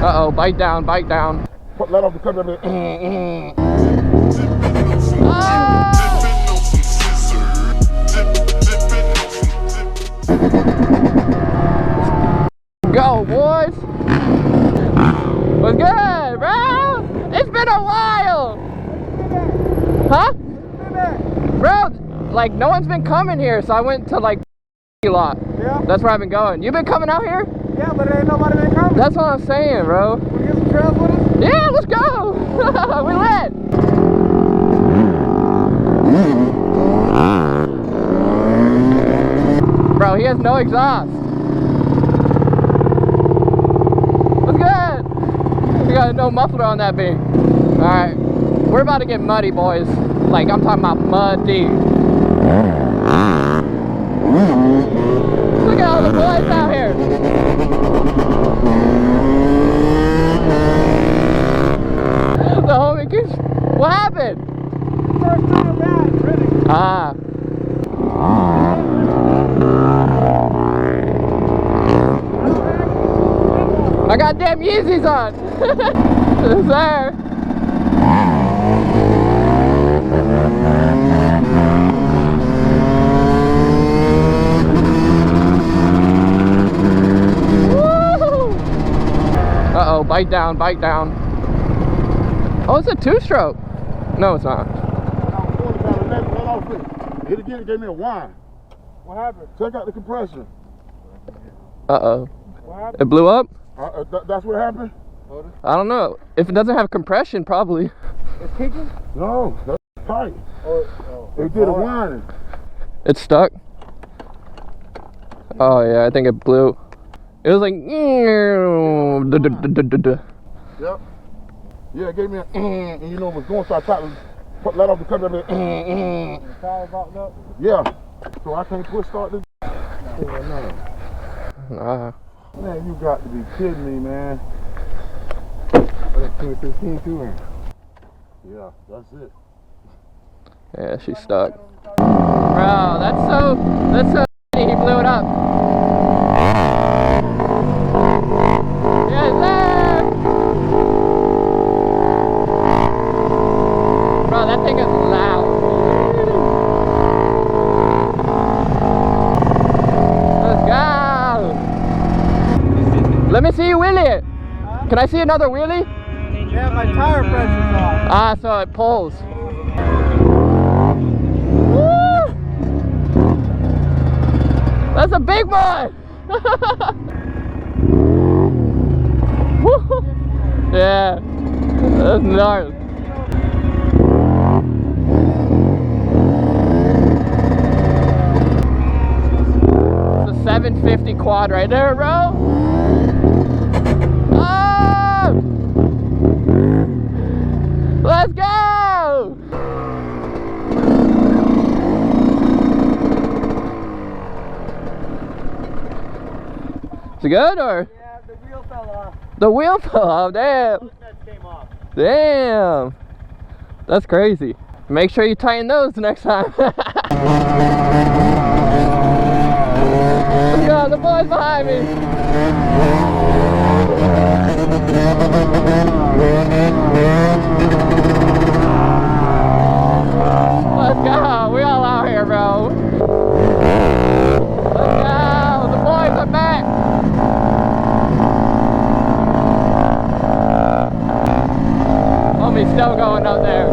Uh-oh, bite down, bite down. Let off the cup. Go, boys! What's good, bro? It's been a while! Huh? Bro, like, no one's been coming here, so I went to, like, lot. Yeah? That's where I've been going. You been coming out here? Yeah, but there ain't nobody been coming. That's what I'm saying, bro. Wanna get some trails with us? Yeah, let's go! We lit! Bro, he has no exhaust. What's good? We got no muffler on that thing. Alright, we're about to get muddy, boys. Like, I'm talking about muddy. Look at all the boys out here. The homie keeps... What happened? First time back, really. Ah. I got damn Yeezys on. Yes, sir. Uh-oh, bite down, bite down. Oh, it's a two-stroke. No, it's not. Hit again, it gave me a whine. What happened? Check out the compressor. Uh-oh. What happened? It blew up? That's what happened? I don't know. If it doesn't have compression, probably. It's kicking? No, that's tight. It did a whining. It's stuck? Oh, yeah, I think it blew. It was like... Yep. Yeah, it gave me a and you know it was going, so I tried to let off the cup. The tire locked up? Yeah. So I can't push start this. Nah. Man, you got to be kidding me, man. That's 2015 too, man. Yeah, that's it. Yeah, she's stuck. Bro, that's so he blew it up. Yes, sir! Bro, that thing is loud. Let's go! Let me see you wheelie it. Can I see another wheelie? Yeah, my tire pressure's off. Ah, so it pulls. That's a big one! Yeah, that's gnarly. It's a 750 quad right there, bro. Oh! Let's go! Is it good or? Yeah, the wheel fell off. The wheel fell off, damn. Both nuts came off. Damn. That's crazy. Make sure you tighten those next time. Let's go, the boys behind me. Let's go, we all out here, bro. Let's go, the boys are back. Homie's still going up there.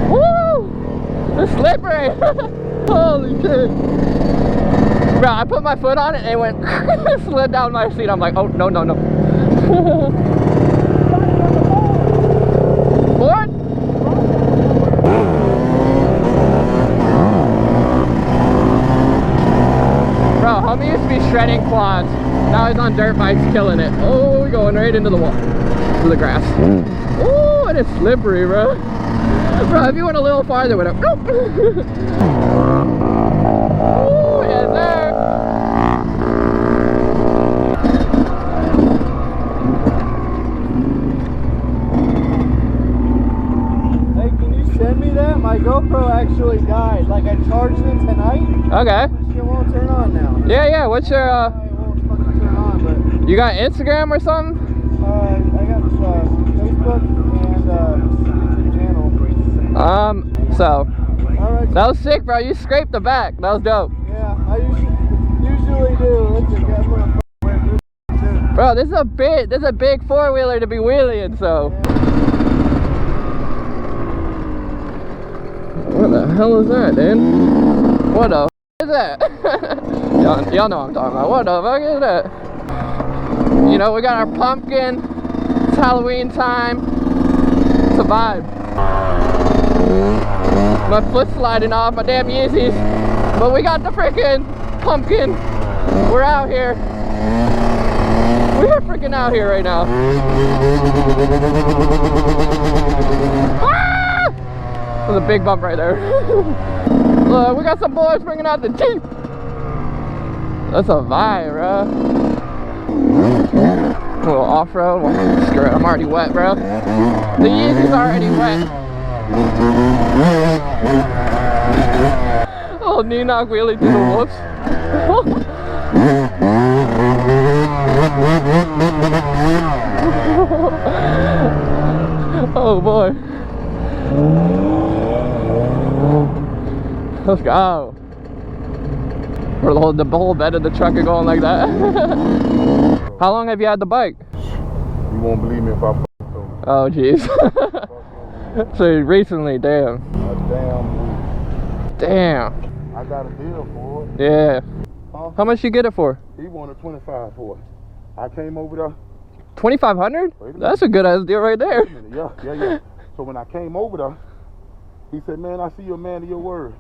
Woo! It's slippery. Holy shit. Bro, I put my foot on it and it went slid down my seat. I'm like, oh, no, no, no. Board? Bro, homie used to be shredding quads. Now he's on dirt bikes, killing it. Oh, we're going right into the wall. To the grass. Oh, and it's slippery, bro. Bro, if you went a little farther with it. Oh, yes, sir. Hey, can you send me that? My GoPro actually died. Like, I charged it tonight. Okay. She won't turn on now. Yeah. What's your It won't fucking turn on, but you got Instagram or something? I got Facebook and YouTube channel. So Alright. that was sick, bro. You scraped the back. That was dope. Yeah, I usually do. Listen, guys, I'm gonna wear this too. Bro, this is a big four-wheeler to be wheeling, so. What the hell is that, dude? What the f is that? Y'all know what I'm talking about. What the fuck is that? You know, we got our pumpkin. It's Halloween time. It's a vibe. My foot's sliding off, my damn Yeezys. But we got the freaking pumpkin. We're out here. We're freaking out here right now. Ah! There's a big bump right there. Look, we got some boys bringing out the Jeep. That's a vibe, bro. A little off-road. Well, screw it, I'm already wet, bro. The Yeezy's already wet. Oh, knee knock wheelie to the whoops. Oh boy. Let's go. Or the whole bed of the truck are going like that. How long have you had the bike? You won't believe me if I Oh jeez. So recently, damn. Damn. I got a deal for it. Yeah. Huh? How much you get it for? He wanted 25 for it. I came over there. 2,500? That's a good ass deal right there. Yeah. So when I came over there, he said, "Man, I see you're a man of your word,"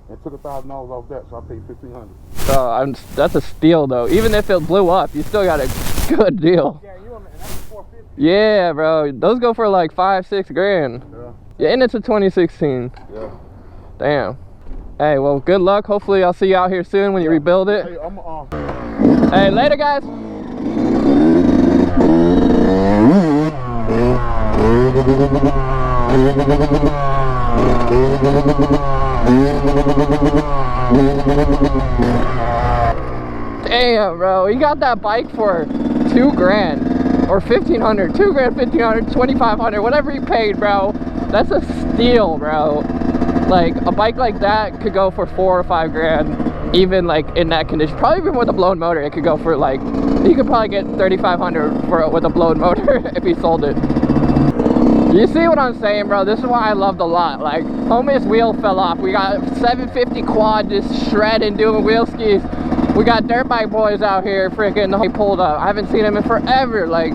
and took $1,000 off that, so I paid $1,500. That's a steal though. Even if it blew up, you still got a good deal. Yeah, you want that's $450. Yeah, bro. Those go for like 5-6 grand. Yeah, and it's a 2016. Yeah. Damn. Hey, well, good luck. Hopefully, I'll see you out here soon when you rebuild it. Hey, Hey, later, guys. Damn, bro. You got that bike for $2 grand or $1,500. $2 grand, $1,500, $2,500, whatever you paid, bro. That's a steal, bro. Like a bike like that could go for $4 or $5 grand, even like in that condition. Probably even with a blown motor, it could go for like, you could probably get $3,500 for with a blown motor if he sold it. You see what I'm saying, bro? This is why I love the lot. Like, homie's wheel fell off. We got 750 quad just shredding, doing wheel skis. We got dirt bike boys out here freaking, he pulled up. I haven't seen him in forever. Like,